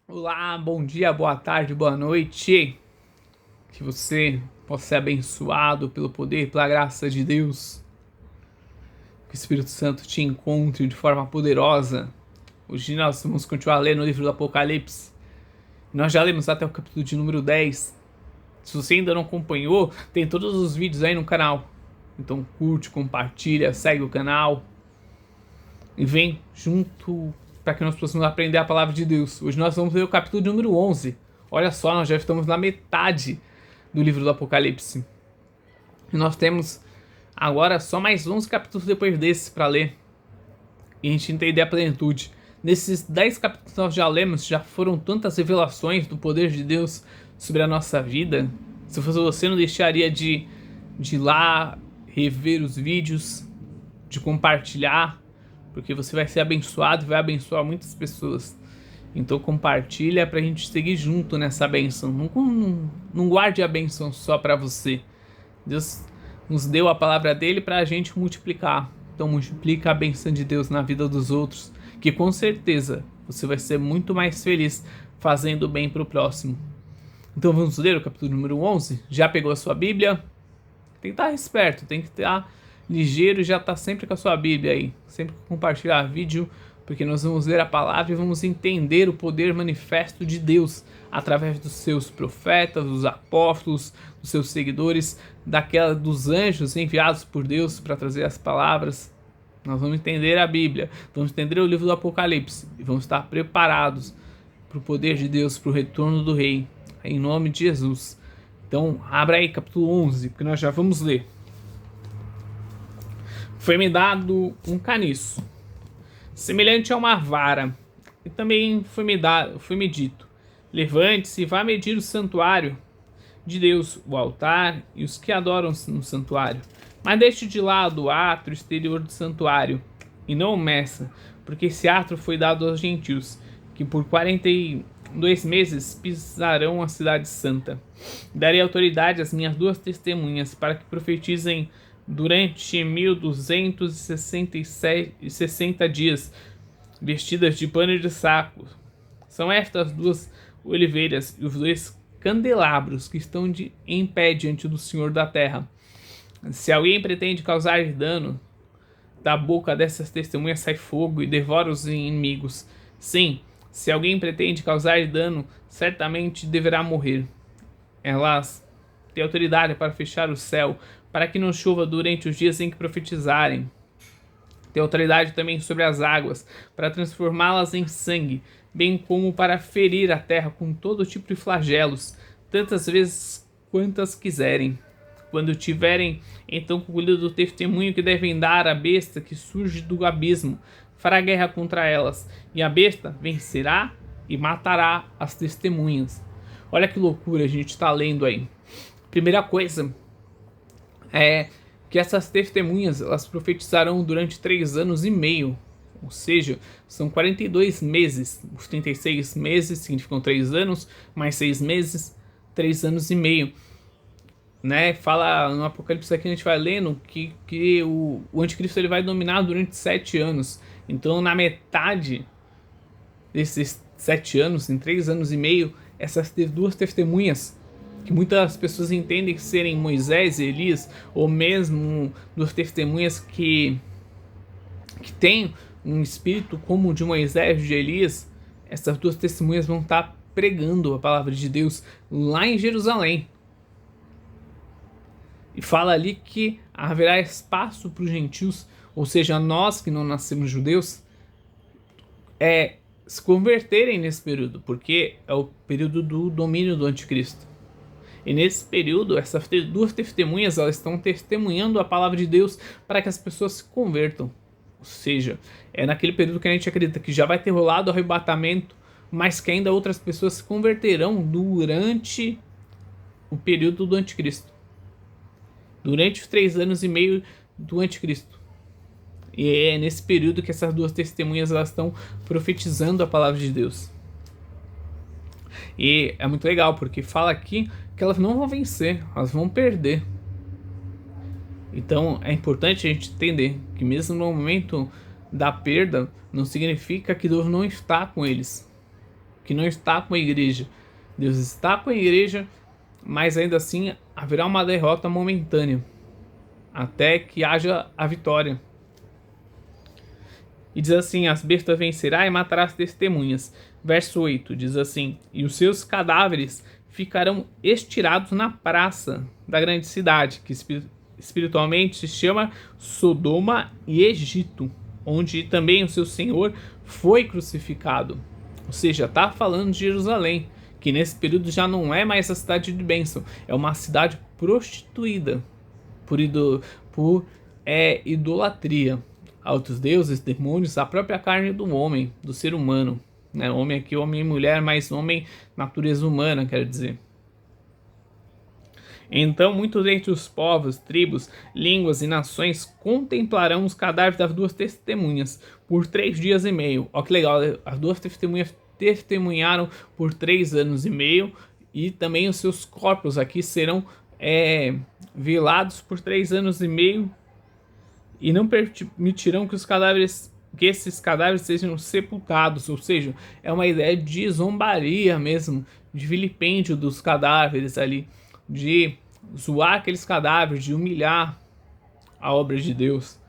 Olá, bom dia, boa tarde, boa noite. Que você possa ser abençoado pelo poder, pela graça de Deus. Que o Espírito Santo te encontre de forma poderosa. Hoje nós vamos continuar lendo o livro do Apocalipse. Nós já lemos até o capítulo de número 10. Se você ainda não acompanhou, tem todos os vídeos aí no canal. Então curte, compartilha, segue o canal. E vem junto para que nós possamos aprender a palavra de Deus. Hoje nós vamos ler o capítulo número 11. Olha só, nós já estamos na metade do livro do Apocalipse. E nós temos agora só mais 11 capítulos depois desse para ler. E a gente entender a plenitude. Nesses 10 capítulos que nós já lemos, já foram tantas revelações do poder de Deus sobre a nossa vida. Se fosse você, não deixaria de ir lá rever os vídeos, de compartilhar, porque você vai ser abençoado e vai abençoar muitas pessoas. Então compartilha pra gente seguir junto nessa bênção. Não guarde a bênção só pra você. Deus nos deu a palavra dele pra gente multiplicar. Então multiplica a bênção de Deus na vida dos outros, que com certeza você vai ser muito mais feliz fazendo bem pro próximo. Então vamos ler o capítulo número 11? Já pegou a sua Bíblia? Tem que estar esperto, tem que estar ligeiro e já está sempre com a sua Bíblia aí. Sempre compartilhar vídeo, porque nós vamos ler a palavra e vamos entender o poder manifesto de Deus através dos seus profetas, dos apóstolos, dos seus seguidores, dos anjos enviados por Deus para trazer as palavras. Nós vamos entender a Bíblia, vamos entender o livro do Apocalipse e vamos estar preparados para o poder de Deus, para o retorno do Rei, em nome de Jesus. Então, abra aí capítulo 11, porque nós já vamos ler. Foi-me dado um caniço, semelhante a uma vara, e também foi-me dito: levante-se e vá medir o santuário de Deus, o altar e os que adoram no santuário. Mas deixe de lado o átrio exterior do santuário, e não o meça, porque esse átrio foi dado aos gentios, que por 42 meses pisarão a cidade santa. Darei autoridade às minhas duas testemunhas para que profetizem durante 1260 dias, vestidas de pano de saco. São estas duas oliveiras e os dois candelabros que estão em pé diante do Senhor da terra. Se alguém pretende causar dano, da boca dessas testemunhas sai fogo e devora os inimigos. Sim, se alguém pretende causar dano, certamente deverá morrer. Elas têm autoridade para fechar o céu, para que não chova durante os dias em que profetizarem. Tem autoridade também sobre as águas, para transformá-las em sangue, bem como para ferir a terra com todo tipo de flagelos, tantas vezes quantas quiserem. Quando tiverem então concluído o testemunho que devem dar à besta que surge do abismo, fará guerra contra elas, e a besta vencerá e matará as testemunhas. Olha que loucura a gente está lendo aí. Primeira coisa é que essas testemunhas elas profetizarão durante 3 anos e meio, ou seja, são 42 meses. Os 36 meses significam 3 anos, mais 6 meses, 3 anos e meio. Né? Fala no Apocalipse aqui, a gente vai lendo que o anticristo ele vai dominar durante 7 anos. Então na metade desses 7 anos, em 3 anos e meio, essas duas testemunhas, que muitas pessoas entendem serem Moisés e Elias, ou mesmo duas testemunhas que têm um espírito como o de Moisés e de Elias, essas duas testemunhas vão estar pregando a palavra de Deus lá em Jerusalém. E fala ali que haverá espaço para os gentios, ou seja, nós que não nascemos judeus, se converterem nesse período, porque é o período do domínio do anticristo. E nesse período, essas duas testemunhas elas estão testemunhando a palavra de Deus para que as pessoas se convertam. Ou seja, é naquele período que a gente acredita que já vai ter rolado o arrebatamento, mas que ainda outras pessoas se converterão durante o período do anticristo. Durante os 3 anos e meio do anticristo. E é nesse período que essas duas testemunhas elas estão profetizando a palavra de Deus. E é muito legal, porque fala aqui que elas não vão vencer, elas vão perder. Então é importante a gente entender que mesmo no momento da perda, não significa que Deus não está com eles. que não está com a igreja. Deus está com a igreja, mas ainda assim haverá uma derrota momentânea, até que haja a vitória. E diz assim: as bestas vencerá e matará as testemunhas. Verso 8 diz assim: e os seus cadáveres ficarão estirados na praça da grande cidade, que espiritualmente se chama Sodoma e Egito, onde também o seu Senhor foi crucificado. Ou seja, está falando de Jerusalém, que nesse período já não é mais a cidade de bênção, é uma cidade prostituída por idolatria a outros deuses, demônios, a própria carne do homem, do ser humano. Né? Homem aqui, homem e mulher, mas homem, natureza humana, quer dizer. Então muitos entre os povos, tribos, línguas e nações contemplarão os cadáveres das duas testemunhas por 3 dias e meio. Olha que legal, as duas testemunhas testemunharam por 3 anos e meio, e também os seus corpos aqui serão velados por 3 anos e meio, e não permitirão que esses cadáveres sejam sepultados. Ou seja, é uma ideia de zombaria mesmo, de vilipêndio dos cadáveres ali, de zoar aqueles cadáveres, de humilhar a obra de Deus.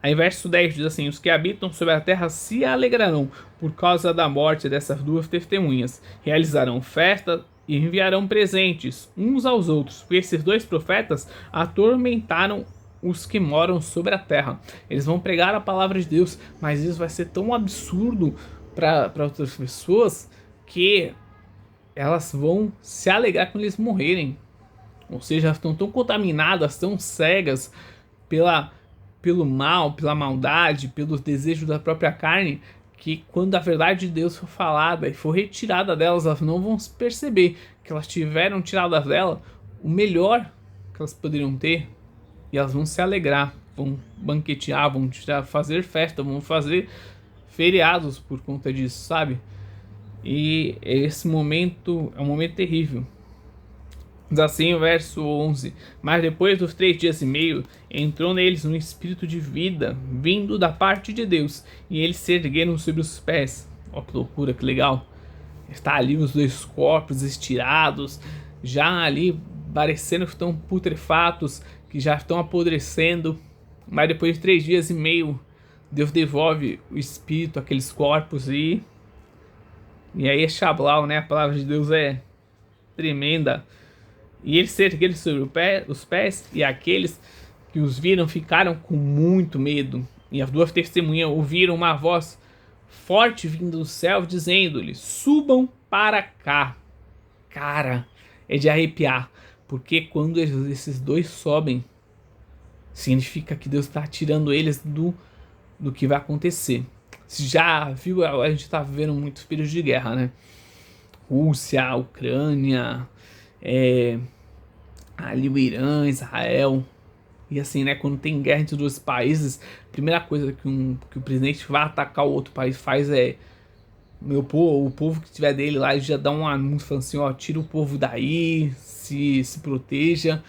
Aí verso 10 diz assim: os que habitam sobre a terra se alegrarão por causa da morte dessas duas testemunhas, realizarão festa e enviarão presentes uns aos outros, porque esses 2 profetas atormentaram os que moram sobre a terra. Eles vão pregar a palavra de Deus, mas isso vai ser tão absurdo para outras pessoas que elas vão se alegrar quando eles morrerem. Ou seja, elas estão tão contaminadas, tão cegas pelo mal, pela maldade, pelos desejos da própria carne, que quando a verdade de Deus for falada e for retirada delas, elas não vão perceber que elas tiveram tiradas dela o melhor que elas poderiam ter. E elas vão se alegrar, vão banquetear, vão fazer festa, vão fazer feriados por conta disso, sabe? E esse momento é um momento terrível. Diz assim o verso 11: mas depois dos 3 dias e meio, entrou neles um espírito de vida, vindo da parte de Deus, e eles se ergueram sobre os pés. Ó, que loucura, que legal. Está ali os 2 corpos estirados, já ali parecendo que estão putrefatos, que já estão apodrecendo. Mas depois de 3 dias e meio, Deus devolve o espírito àqueles corpos, e aí é Shablau, né? A palavra de Deus é tremenda. E eles se ergueram sobre os pés, e aqueles que os viram ficaram com muito medo. E as 2 testemunhas ouviram uma voz forte vindo do céu, dizendo-lhes: subam para cá. Cara, é de arrepiar, porque quando esses 2 sobem, significa que Deus está tirando eles do que vai acontecer. Já viu, a gente está vivendo muitos períodos de guerra, né? Rússia, Ucrânia, ali o Irã, Israel. E assim, né, quando tem guerra entre 2 países, a primeira coisa que o presidente vai atacar o outro país faz é: o povo que tiver dele lá, ele já dá um anúncio falando assim: ó, tira o povo daí, se proteja,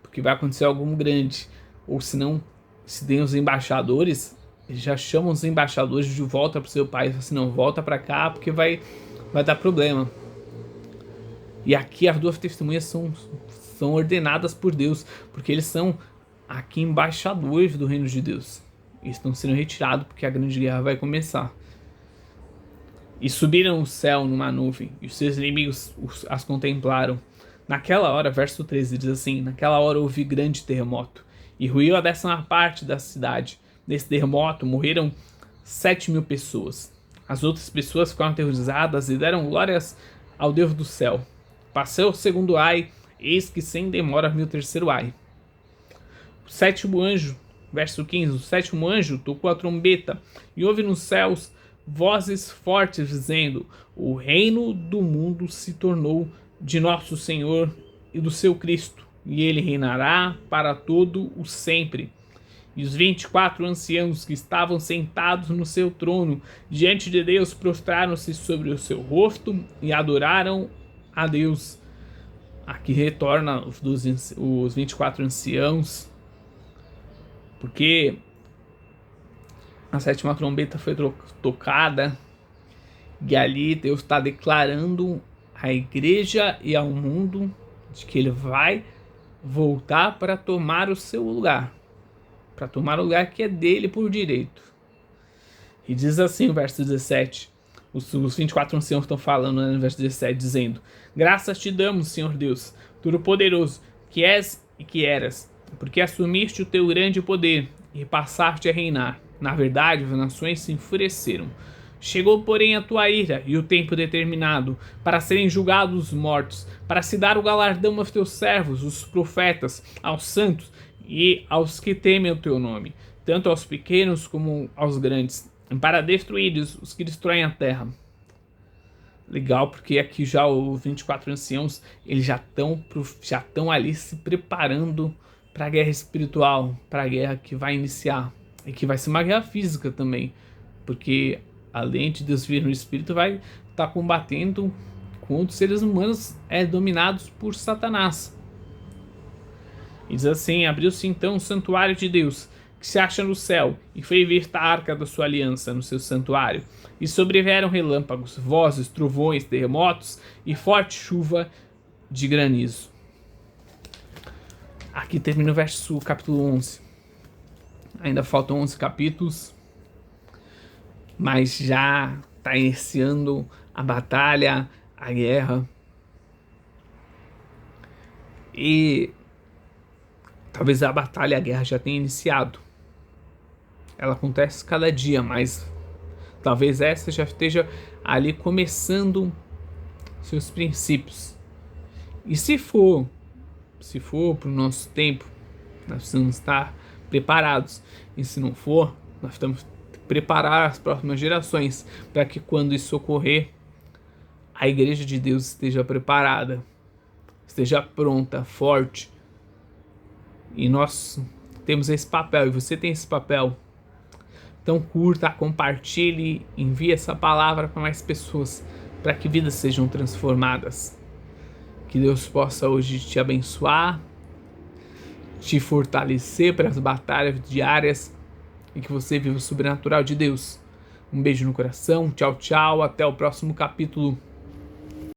porque vai acontecer algo grande. Ou se não, se tem os embaixadores, eles já chamam os embaixadores de volta para o seu país, assim: não, volta para cá porque vai dar problema. E aqui as 2 testemunhas são ordenadas por Deus, porque eles são aqui embaixadores do reino de Deus. Eles estão sendo retirados porque a grande guerra vai começar. E subiram o céu numa nuvem, e os seus inimigos as contemplaram. Naquela hora, verso 13 diz assim: naquela hora houve grande terremoto, e ruiu a 10ª parte da cidade. Nesse terremoto morreram 7.000 pessoas. As outras pessoas ficaram aterrorizadas e deram glórias ao Deus do céu. Passou o 2º ai, eis que sem demora veio o 3º ai. O 7º anjo, verso 15, o 7º anjo tocou a trombeta, e houve nos céus vozes fortes dizendo: o reino do mundo se tornou de nosso Senhor e do seu Cristo, e ele reinará para todo o sempre. E os 24 anciãos que estavam sentados no seu trono diante de Deus prostraram-se sobre o seu rosto e adoraram a Deus. Aqui retorna os 24 anciãos, porque a 7ª trombeta foi tocada, E ali Deus está declarando à igreja e ao mundo de que ele vai voltar para tomar o seu lugar, para tomar o lugar que é dele por direito. E diz assim o verso 17, os 24 anciãos estão falando, né, no verso 17, dizendo: graças te damos, Senhor Deus, Todo-Poderoso, que és e que eras, porque assumiste o teu grande poder e passaste a reinar. Na verdade, as nações se enfureceram. Chegou, porém, a tua ira e o tempo determinado para serem julgados os mortos, para se dar o galardão aos teus servos, os profetas, aos santos e aos que temem o teu nome, tanto aos pequenos como aos grandes, para destruir os que destroem a terra. Legal, porque aqui já os 24 anciãos, eles já estão ali se preparando para a guerra espiritual, para a guerra que vai iniciar, e que vai ser uma guerra física também, porque além de Deus vir no espírito, vai estar combatendo contra os seres humanos dominados por Satanás. E diz assim: abriu-se então o santuário de Deus, que se acha no céu, e foi vista a arca da sua aliança no seu santuário. E sobrevieram relâmpagos, vozes, trovões, terremotos e forte chuva de granizo. Aqui termina o capítulo 11. Ainda faltam 11 capítulos, mas já está iniciando a batalha, a guerra. E talvez a batalha, a guerra já tenha iniciado. Ela acontece cada dia, mas talvez essa já esteja ali começando seus princípios. E se for para o nosso tempo, nós precisamos estar preparados. E se não for, nós estamos preparar as próximas gerações para que quando isso ocorrer, a igreja de Deus esteja preparada, esteja pronta, forte. E nós temos esse papel, e você tem esse papel. Então curta, compartilhe, envie essa palavra para mais pessoas, para que vidas sejam transformadas. Que Deus possa hoje te abençoar, te fortalecer para as batalhas diárias, e que você viva o sobrenatural de Deus. Um beijo no coração, tchau, tchau, até o próximo capítulo.